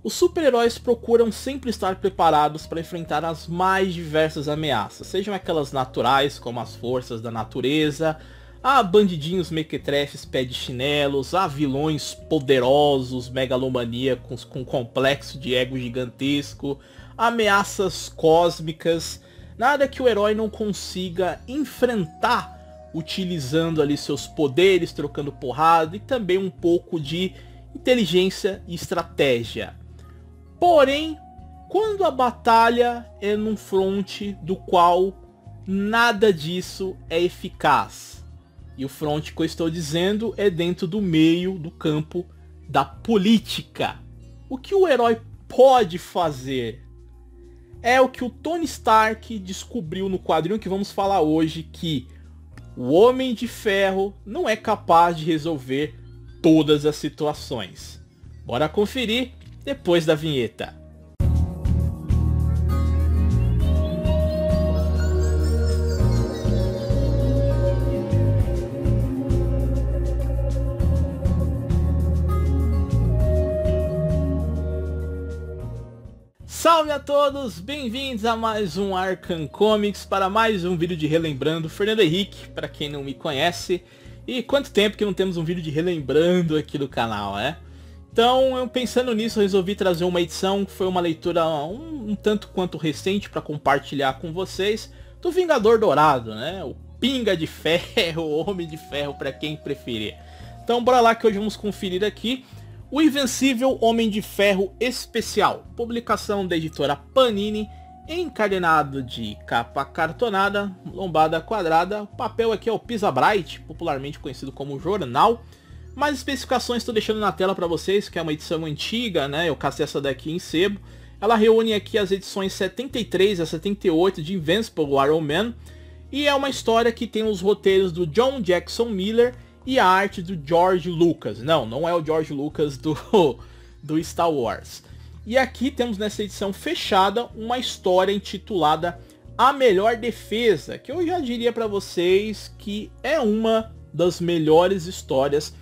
Os super-heróis procuram sempre estar preparados para enfrentar as mais diversas ameaças, sejam aquelas naturais como as forças da natureza, a bandidinhos mequetrefes pé de chinelos, a vilões poderosos megalomaníacos com complexo de ego gigantesco, ameaças cósmicas, nada que o herói não consiga enfrentar utilizando ali seus poderes, trocando porrada e também um pouco de inteligência e estratégia. Porém, quando a batalha é num fronte do qual nada disso é eficaz, e o fronte que eu estou dizendo é dentro do meio do campo da política, o que o herói pode fazer? É o que o Tony Stark descobriu no quadrinho que vamos falar hoje, que o Homem de Ferro não é capaz de resolver todas as situações. Bora conferir depois da vinheta. Salve a todos, bem-vindos a mais um Arkham Comics, para mais um vídeo de Relembrando. Fernando Henrique, para quem não me conhece. E quanto tempo que não temos um vídeo de Relembrando aqui no canal, né? Então, eu pensando nisso, eu resolvi trazer uma edição que foi uma leitura um tanto quanto recente para compartilhar com vocês, do Vingador Dourado, né? O Pinga de Ferro, o Homem de Ferro, para quem preferir. Então, bora lá que hoje vamos conferir aqui o Invencível Homem de Ferro Especial, publicação da editora Panini, encadenado de capa cartonada, lombada quadrada. O papel aqui é o Pisa Bright, popularmente conhecido como jornal. Mais especificações estou deixando na tela para vocês, que é uma edição antiga, né? Eu cacei essa daqui em sebo. Ela reúne aqui as edições 73 a 78 de Invincible Iron Man. E é uma história que tem os roteiros do John Jackson Miller e a arte do George Lucas. Não é o George Lucas do Star Wars. E aqui temos nessa edição fechada uma história intitulada A Melhor Defesa, que eu já diria para vocês que é uma das melhores histórias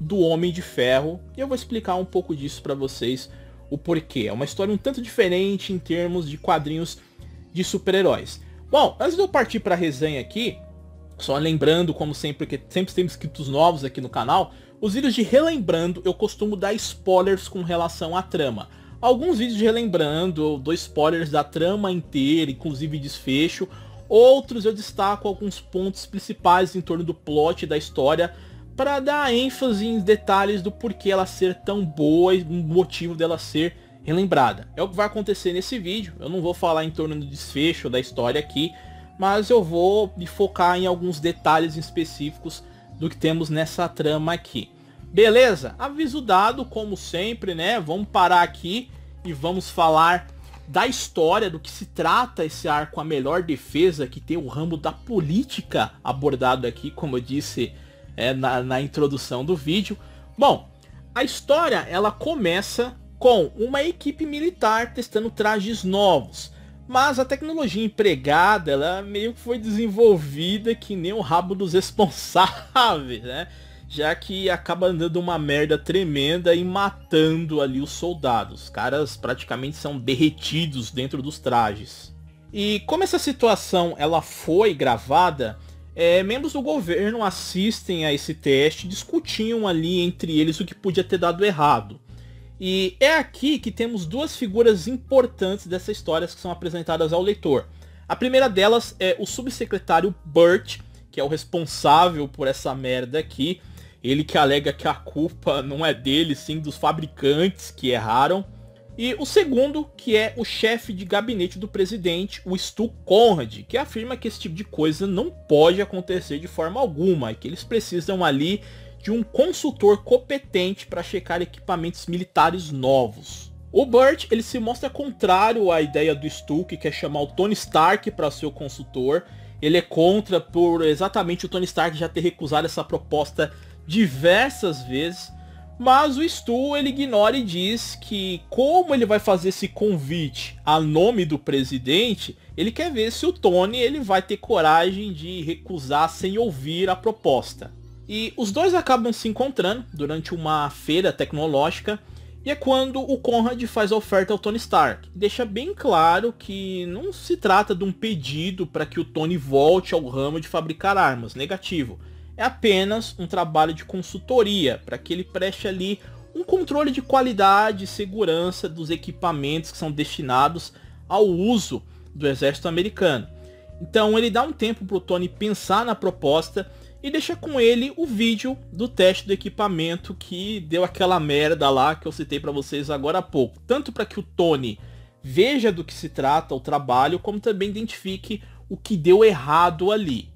do Homem de Ferro. E eu vou explicar um pouco disso para vocês, o porquê. É uma história um tanto diferente em termos de quadrinhos de super-heróis. Bom, antes de eu partir para a resenha aqui, só lembrando, como sempre, que sempre temos inscritos novos aqui no canal, os vídeos de Relembrando eu costumo dar spoilers com relação à trama. Alguns vídeos de Relembrando eu dou spoilers da trama inteira, inclusive desfecho. Outros eu destaco alguns pontos principais em torno do plot da história, para dar ênfase em detalhes do porquê ela ser tão boa e o motivo dela ser relembrada. É o que vai acontecer nesse vídeo. Eu não vou falar em torno do desfecho da história aqui, mas eu vou me focar em alguns detalhes específicos do que temos nessa trama aqui. Beleza? Aviso dado, como sempre, né? Vamos parar aqui e vamos falar da história, do que se trata esse arco A Melhor Defesa, que tem o ramo da política abordado aqui, como eu disse na introdução do vídeo. Bom, a história ela começa com uma equipe militar testando trajes novos, mas a tecnologia empregada ela meio que foi desenvolvida que nem o rabo dos responsáveis, né? Já que acaba dando uma merda tremenda e matando ali os soldados. Os caras praticamente são derretidos dentro dos trajes. E como essa situação ela foi gravada, membros do governo assistem a esse teste e discutiam ali entre eles o que podia ter dado errado. E é aqui que temos duas figuras importantes dessa história que são apresentadas ao leitor. A primeira delas é o subsecretário Burt, que é o responsável por essa merda aqui. Ele que alega que a culpa não é dele, sim dos fabricantes que erraram. E o segundo, que é o chefe de gabinete do presidente, o Stu Conrad, que afirma que esse tipo de coisa não pode acontecer de forma alguma, e que eles precisam ali de um consultor competente para checar equipamentos militares novos. O Burt ele se mostra contrário à ideia do Stu, que quer chamar o Tony Stark para ser o consultor. Ele é contra por exatamente o Tony Stark já ter recusado essa proposta diversas vezes. Mas o Stu ele ignora e diz que como ele vai fazer esse convite a nome do presidente, ele quer ver se o Tony ele vai ter coragem de recusar sem ouvir a proposta. E os dois acabam se encontrando durante uma feira tecnológica E é quando o Conrad faz a oferta ao Tony Stark. Deixa bem claro que não se trata de um pedido para que o Tony volte ao ramo de fabricar armas, negativo. É apenas um trabalho de consultoria, para que ele preste ali um controle de qualidade e segurança dos equipamentos que são destinados ao uso do exército americano. Então ele dá um tempo para o Tony pensar na proposta e deixa com ele o vídeo do teste do equipamento que deu aquela merda lá que eu citei para vocês agora há pouco. Tanto para que o Tony veja do que se trata o trabalho, como também identifique o que deu errado ali.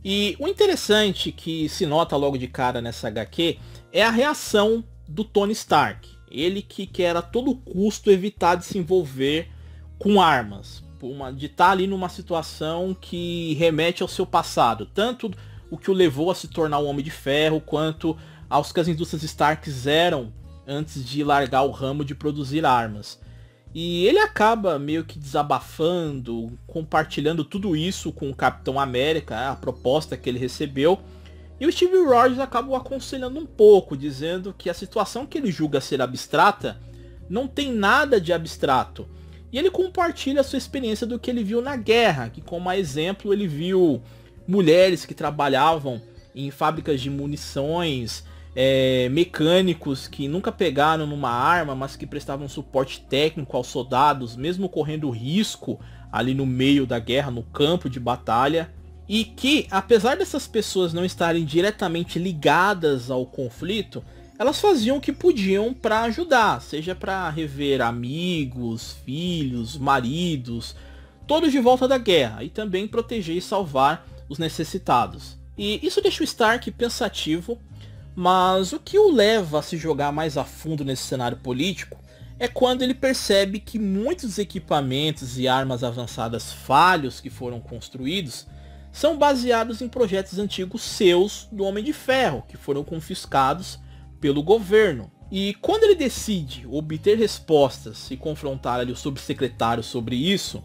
E o interessante que se nota logo de cara nessa HQ é a reação do Tony Stark. Ele que quer a todo custo evitar de se envolver com armas. De estar ali numa situação que remete ao seu passado. Tanto o que o levou a se tornar um Homem de Ferro, quanto aos que as indústrias Starks eram antes de largar o ramo de produzir armas. E ele acaba meio que desabafando, compartilhando tudo isso com o Capitão América, a proposta que ele recebeu. E o Steve Rogers acaba o aconselhando um pouco, dizendo que a situação que ele julga ser abstrata não tem nada de abstrato. E ele compartilha a sua experiência do que ele viu na guerra, que como exemplo ele viu mulheres que trabalhavam em fábricas de munições, mecânicos que nunca pegaram numa arma, mas que prestavam suporte técnico aos soldados, mesmo correndo risco ali no meio da guerra, no campo de batalha. E que, apesar dessas pessoas não estarem diretamente ligadas ao conflito, elas faziam o que podiam para ajudar, seja para rever amigos, filhos, maridos, todos de volta da guerra, e também proteger e salvar os necessitados. E isso deixa o Stark pensativo, mas o que o leva a se jogar mais a fundo nesse cenário político é quando ele percebe que muitos equipamentos e armas avançadas falhos que foram construídos são baseados em projetos antigos seus do Homem de Ferro, que foram confiscados pelo governo. E quando ele decide obter respostas e confrontar ali o subsecretário sobre isso,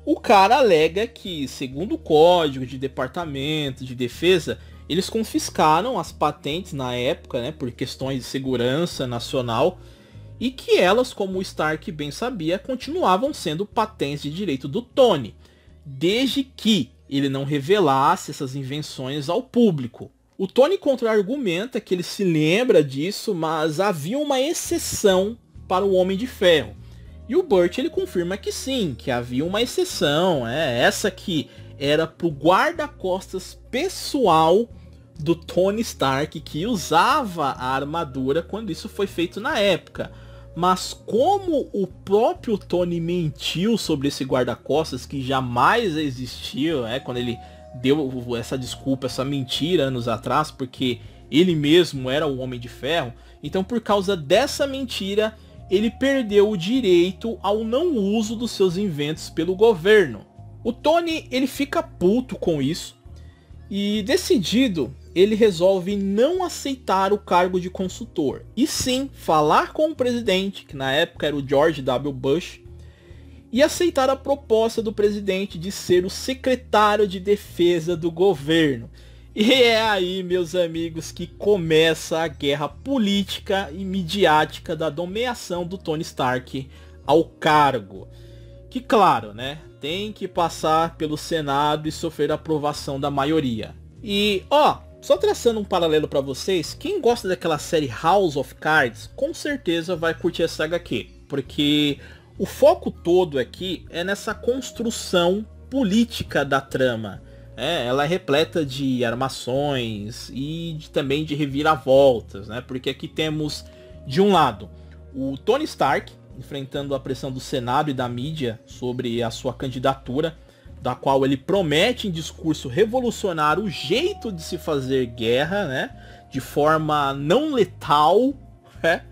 o cara alega que, segundo o código de departamento de defesa, eles confiscaram as patentes na época, né, por questões de segurança nacional, e que elas, como o Stark bem sabia, continuavam sendo patentes de direito do Tony, desde que ele não revelasse essas invenções ao público. O Tony contra-argumenta que ele se lembra disso, mas havia uma exceção para o Homem de Ferro. E o Burt ele confirma que sim, que havia uma exceção, essa que era pro guarda-costas pessoal do Tony Stark, que usava a armadura quando isso foi feito na época. Mas como o próprio Tony mentiu sobre esse guarda-costas, que jamais existiu, quando ele deu essa desculpa, essa mentira anos atrás, porque ele mesmo era o Homem de Ferro, então por causa dessa mentira, ele perdeu o direito ao não uso dos seus inventos pelo governo. O Tony ele fica puto com isso e, decidido, ele resolve não aceitar o cargo de consultor e sim falar com o presidente, que na época era o George W. Bush, e aceitar a proposta do presidente de ser o secretário de defesa do governo. E é aí, meus amigos, que começa a guerra política e midiática da nomeação do Tony Stark ao cargo. Que claro, né, tem que passar pelo Senado e sofrer a aprovação da maioria. E, só traçando um paralelo para vocês, quem gosta daquela série House of Cards, com certeza vai curtir essa HQ. Porque o foco todo aqui é nessa construção política da trama. Ela é repleta de armações e também de reviravoltas, né? Porque aqui temos, de um lado, o Tony Stark enfrentando a pressão do Senado e da mídia sobre a sua candidatura, da qual ele promete em discurso revolucionar o jeito de se fazer guerra, né? De forma não letal, né?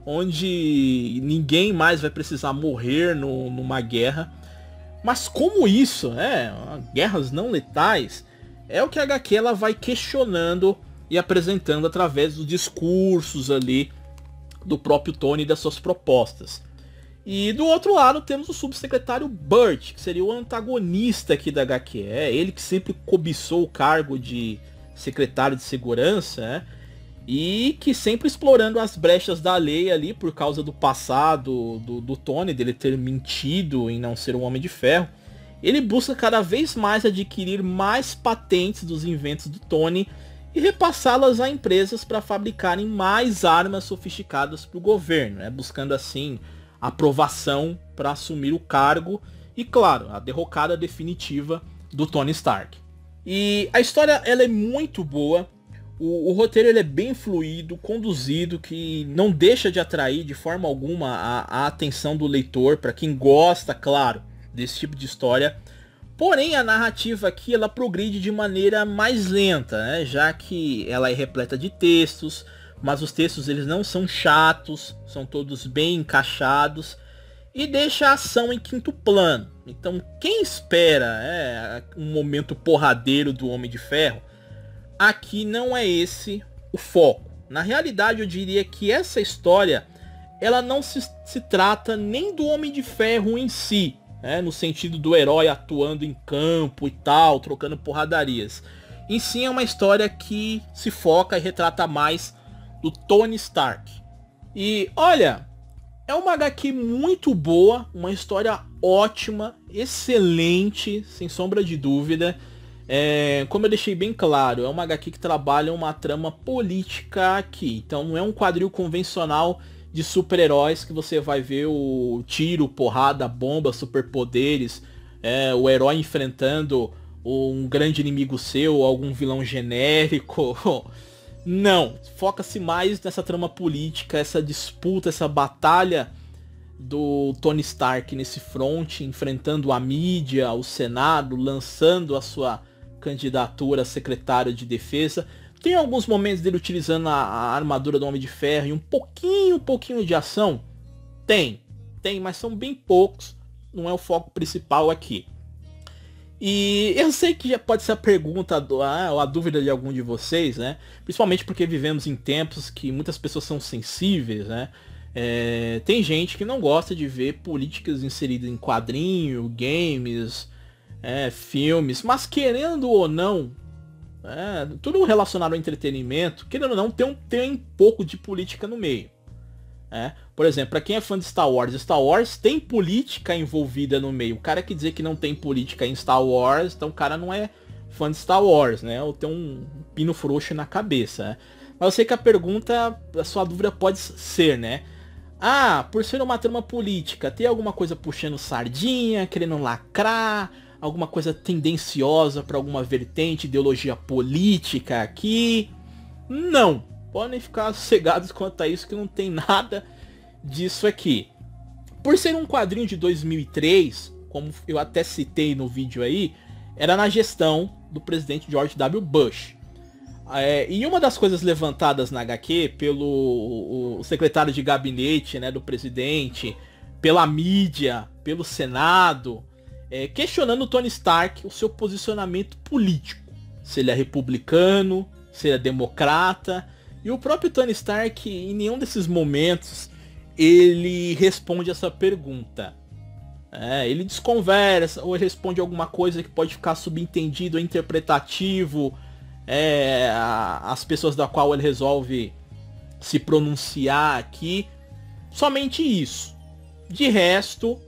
Onde ninguém mais vai precisar morrer numa guerra. Mas como isso, guerras não letais, é o que a HQ ela vai questionando e apresentando através dos discursos ali do próprio Tony e das suas propostas. E do outro lado temos o subsecretário Burt, que seria o antagonista aqui da HQ. Ele que sempre cobiçou o cargo de secretário de segurança, e que sempre explorando as brechas da lei ali por causa do passado do Tony, dele ter mentido em não ser um Homem de Ferro. Ele busca cada vez mais adquirir mais patentes dos inventos do Tony e repassá-las a empresas para fabricarem mais armas sofisticadas para o governo, né? Buscando assim aprovação para assumir o cargo e, claro, a derrocada definitiva do Tony Stark. E a história ela é muito boa. O roteiro ele é bem fluido, conduzido, que não deixa de atrair de forma alguma a atenção do leitor, para quem gosta, claro, desse tipo de história. Porém, a narrativa aqui ela progride de maneira mais lenta, né? Já que ela é repleta de textos, mas os textos eles não são chatos, são todos bem encaixados e deixa a ação em quinto plano. Então, quem espera um momento porradeiro do Homem de Ferro, aqui não é esse o foco. Na realidade, eu diria que essa história ela não se trata nem do Homem de Ferro em si, no sentido do herói atuando em campo e tal, trocando porradarias. Em si é uma história que se foca e retrata mais do Tony Stark. E olha, é uma HQ muito boa, uma história ótima, excelente, sem sombra de dúvida. Como eu deixei bem claro, é uma HQ que trabalha uma trama política aqui. Então não é um quadril convencional de super-heróis que você vai ver o tiro, porrada, bomba, superpoderes, o herói enfrentando um grande inimigo seu, algum vilão genérico. Não, foca-se mais nessa trama política, essa disputa, essa batalha do Tony Stark nesse front, enfrentando a mídia, o Senado, lançando a sua candidatura a secretário de defesa. Tem alguns momentos dele utilizando a armadura do Homem de Ferro e um pouquinho de ação. Tem, mas são bem poucos. Não é o foco principal aqui. E eu sei que já pode ser a pergunta ou a dúvida de algum de vocês, né? Principalmente porque vivemos em tempos que muitas pessoas são sensíveis, né? Tem gente que não gosta de ver políticas inseridas em quadrinho, games, filmes, mas querendo ou não, tudo relacionado ao entretenimento, querendo ou não, tem um pouco de política no meio. Por exemplo, para quem é fã de Star Wars tem política envolvida no meio. O cara que dizer que não tem política em Star Wars, então o cara não é fã de Star Wars, né? Ou tem um pino frouxo na cabeça, né? Mas eu sei que a sua dúvida pode ser, né? Por ser uma trama política, tem alguma coisa puxando sardinha, querendo lacrar, alguma coisa tendenciosa para alguma vertente, ideologia política aqui? Não, podem ficar sossegados quanto a isso, que não tem nada disso aqui. Por ser um quadrinho de 2003, como eu até citei no vídeo aí, era na gestão do presidente George W. Bush. E uma das coisas levantadas na HQ pelo o secretário de gabinete, né, do presidente, pela mídia, pelo Senado, questionando o Tony Stark, o seu posicionamento político. Se ele é republicano, se ele é democrata. E o próprio Tony Stark, em nenhum desses momentos, ele responde essa pergunta. Ele desconversa, ou ele responde alguma coisa que pode ficar subentendido, interpretativo. As pessoas da qual ele resolve se pronunciar aqui. Somente isso. De resto,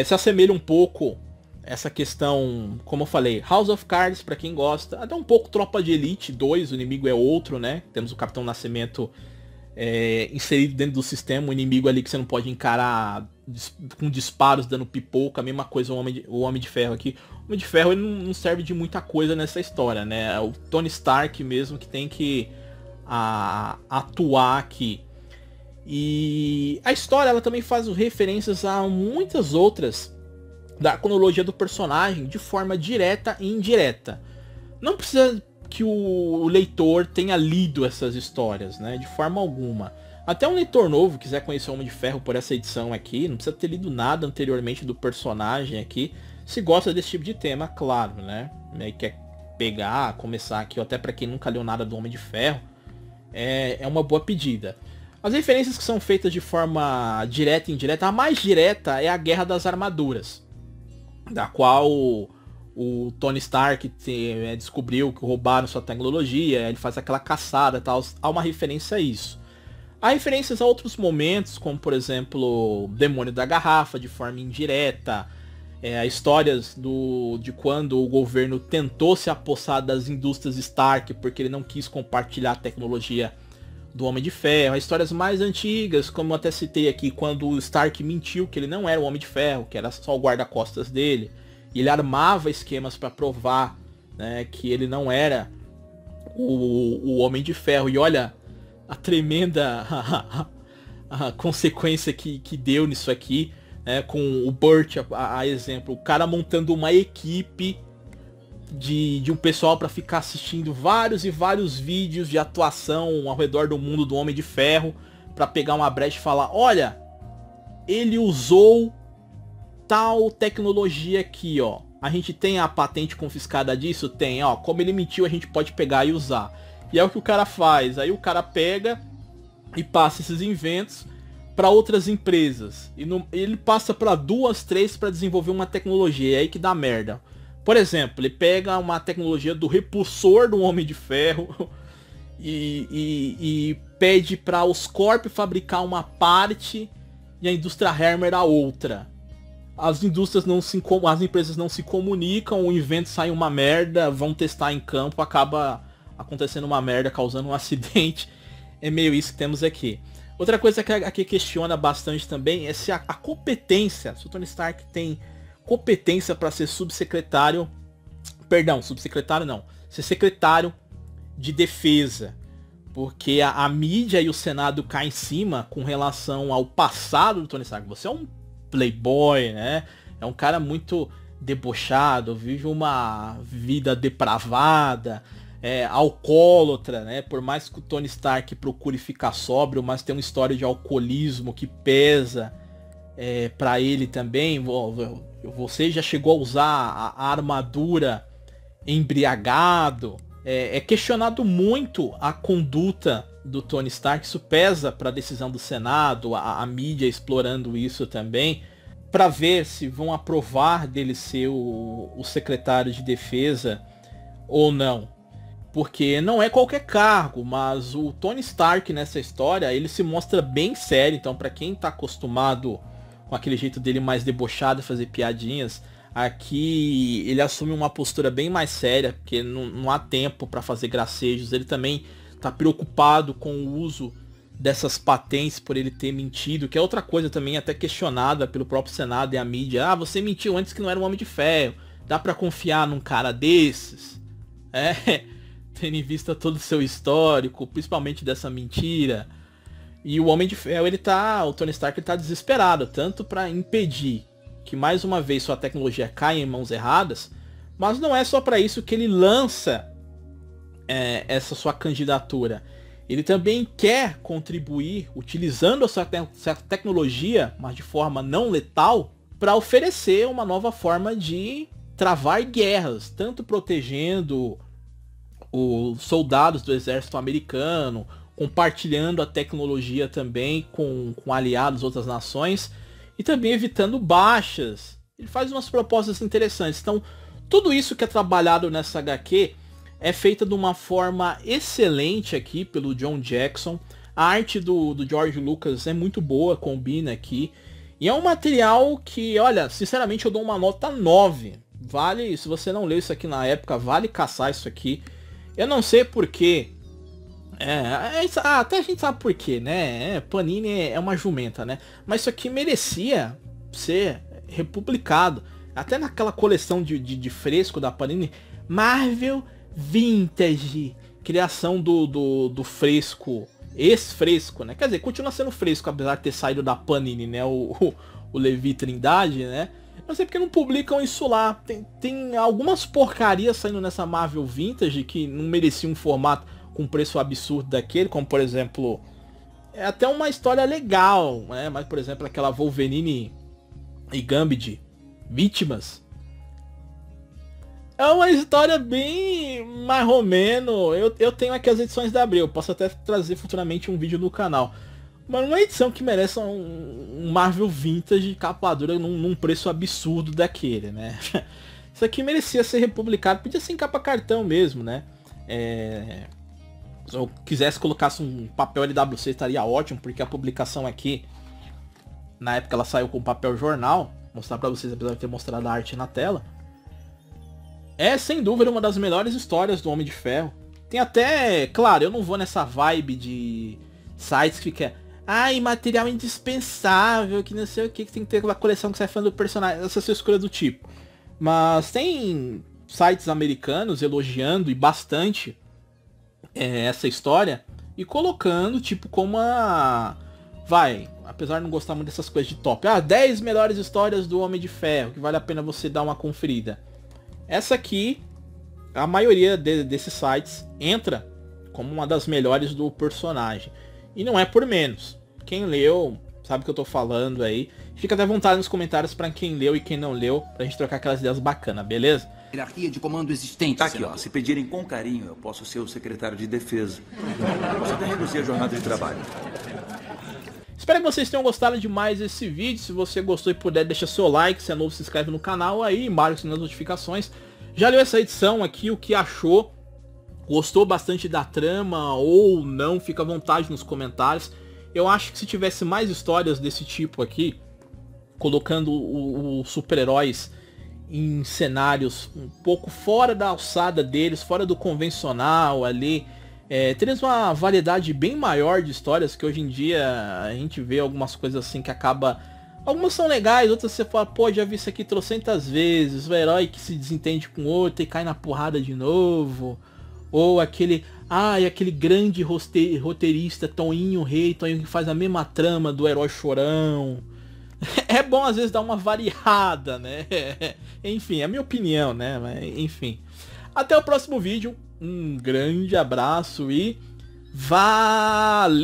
se assemelha um pouco essa questão, como eu falei, House of Cards para quem gosta, até um pouco Tropa de Elite 2, o inimigo é outro, né? Temos o Capitão Nascimento inserido dentro do sistema, um inimigo ali que você não pode encarar com disparos dando pipoca, a mesma coisa o Homem de Ferro aqui. O Homem de Ferro ele não serve de muita coisa nessa história, né? É o Tony Stark mesmo que tem que atuar aqui. E a história ela também faz referências a muitas outras da cronologia do personagem de forma direta e indireta. Não precisa que o leitor tenha lido essas histórias, né? De forma alguma. Até um leitor novo quiser conhecer o Homem de Ferro por essa edição aqui, não precisa ter lido nada anteriormente do personagem aqui. Se gosta desse tipo de tema, claro, né? E quer pegar, começar aqui, ou até para quem nunca leu nada do Homem de Ferro, é uma boa pedida. As referências que são feitas de forma direta e indireta, a mais direta é a Guerra das Armaduras, da qual o Tony Stark descobriu que roubaram sua tecnologia, ele faz aquela caçada e tal. Há uma referência a isso. Há referências a outros momentos, como por exemplo, o Demônio da Garrafa, de forma indireta. Histórias de quando o governo tentou se apossar das indústrias Stark, porque ele não quis compartilhar a tecnologia do Homem de Ferro. Há histórias mais antigas, como eu até citei aqui, quando o Stark mentiu que ele não era o Homem de Ferro, que era só o guarda-costas dele. E ele armava esquemas para provar, né, que ele não era o Homem de Ferro. E olha a tremenda a consequência que deu nisso aqui, né, com o Burt, a exemplo, o cara montando uma equipe de um pessoal para ficar assistindo vários e vários vídeos de atuação ao redor do mundo do Homem de Ferro, para pegar uma brecha e falar, olha, ele usou tal tecnologia aqui, ó. A gente tem a patente confiscada disso? Tem, ó. Como ele mentiu, a gente pode pegar e usar. E é o que o cara faz. Aí o cara pega e passa esses inventos para outras empresas. E ele passa para 2, 3 para desenvolver uma tecnologia. É aí que dá merda. Por exemplo, ele pega uma tecnologia do repulsor do Homem de Ferro e pede para os Corp fabricar uma parte e a indústria Hammer a outra. As empresas não se comunicam, o invento sai uma merda, vão testar em campo, acaba acontecendo uma merda, causando um acidente. É meio isso que temos aqui. Outra coisa que aqui questiona bastante também é se a competência, se o Tony Stark tem competência para ser subsecretário ser secretário de defesa. Porque a mídia e o Senado caem em cima com relação ao passado do Tony Stark. Você é um playboy, né? É um cara muito debochado, vive uma vida depravada, alcoólatra, né? Por mais que o Tony Stark procure ficar sóbrio, mas tem uma história de alcoolismo que pesa para ele também. Você já chegou a usar a armadura embriagado. É questionado muito a conduta do Tony Stark, isso pesa para a decisão do Senado, a mídia explorando isso também, para ver se vão aprovar dele ser o secretário de defesa ou não. Porque não é qualquer cargo, mas o Tony Stark nessa história, ele se mostra bem sério. Então, para quem está acostumado com aquele jeito dele mais debochado, fazer piadinhas, aqui ele assume uma postura bem mais séria, porque não há tempo para fazer gracejos. Ele também tá preocupado com o uso dessas patentes por ele ter mentido, que é outra coisa também até questionada pelo próprio Senado e a mídia. Ah, você mentiu antes que não era um Homem de Ferro. Dá pra confiar num cara desses? Tendo em vista todo o seu histórico, principalmente dessa mentira. E o Homem de Ferro, o Tony Stark, ele tá desesperado, tanto para impedir que mais uma vez sua tecnologia caia em mãos erradas, mas não é só para isso que ele lança essa sua candidatura. Ele também quer contribuir utilizando a sua tecnologia, mas de forma não letal, para oferecer uma nova forma de travar guerras, tanto protegendo os soldados do exército americano, compartilhando a tecnologia também com aliados, outras nações, e também evitando baixas. Ele faz umas propostas interessantes. Então, tudo isso que é trabalhado nessa HQ é feita de uma forma excelente aqui pelo John Jackson. A arte do George Lucas é muito boa, combina aqui. E é um material que, olha, sinceramente eu dou uma nota 9. Vale, se você não leu isso aqui na época, vale caçar isso aqui. Eu não sei porquê. Até a gente sabe porquê, né? Panini é uma jumenta, né? Mas isso aqui merecia ser republicado. Até naquela coleção de fresco da Panini, Marvel Vintage, criação do fresco, ex-fresco, né? Quer dizer, continua sendo fresco, apesar de ter saído da Panini, né? O Levi Trindade, né? Não sei porque não publicam isso lá. Tem algumas porcarias saindo nessa Marvel Vintage que não mereciam um formato com preço absurdo daquele, como por exemplo, é até uma história legal, né? Mas por exemplo, aquela Wolverine e Gambit, Vítimas, é uma história bem mais ou menos. Eu tenho aqui as edições da Abril, posso até trazer futuramente um vídeo no canal. Mas uma edição que merece um Marvel Vintage capa dura num preço absurdo daquele, né? Isso aqui merecia ser republicado, podia ser em capa cartão mesmo, né? Se eu quisesse colocasse um papel LWC estaria ótimo, porque a publicação aqui, na época ela saiu com papel jornal, mostrar pra vocês, apesar de ter mostrado a arte na tela. É sem dúvida uma das melhores histórias do Homem de Ferro. Tem até, claro, eu não vou nessa vibe de sites que fica, ai, material indispensável, que não sei o que tem que ter aquela coleção que você é fã do personagem, essa sua escolha do tipo. Mas tem sites americanos elogiando e bastante essa história e colocando tipo como apesar de não gostar muito dessas coisas de top, 10 melhores histórias do Homem de Ferro, que vale a pena você dar uma conferida. Essa aqui, a maioria desses sites entra como uma das melhores do personagem. E não é por menos. Quem leu sabe o que eu tô falando aí. Fica até à vontade nos comentários pra quem leu e quem não leu, pra gente trocar aquelas ideias bacanas, beleza? Hierarquia de comando existente. Tá aqui, ó. Se pedirem com carinho, eu posso ser o secretário de defesa. Posso até reduzir a jornada de trabalho. Espero que vocês tenham gostado de mais esse vídeo. Se você gostou e puder, deixa seu like. Se é novo, se inscreve no canal aí, marca nas notificações. Já leu essa edição aqui, o que achou? Gostou bastante da trama ou não? Fica à vontade nos comentários. Eu acho que se tivesse mais histórias desse tipo aqui, colocando os super-heróis em cenários um pouco fora da alçada deles, fora do convencional ali, teríamos uma variedade bem maior de histórias, que hoje em dia a gente vê algumas coisas assim que acaba... Algumas são legais, outras você fala, pô, já vi isso aqui trocentas vezes, o herói que se desentende com o outro e cai na porrada de novo, ou aquele grande roteirista Toninho Rei, Toninho que faz a mesma trama do herói chorão. É bom às vezes dar uma variada, né? Enfim, é a minha opinião, né? Mas, enfim. Até o próximo vídeo. Um grande abraço e valeu!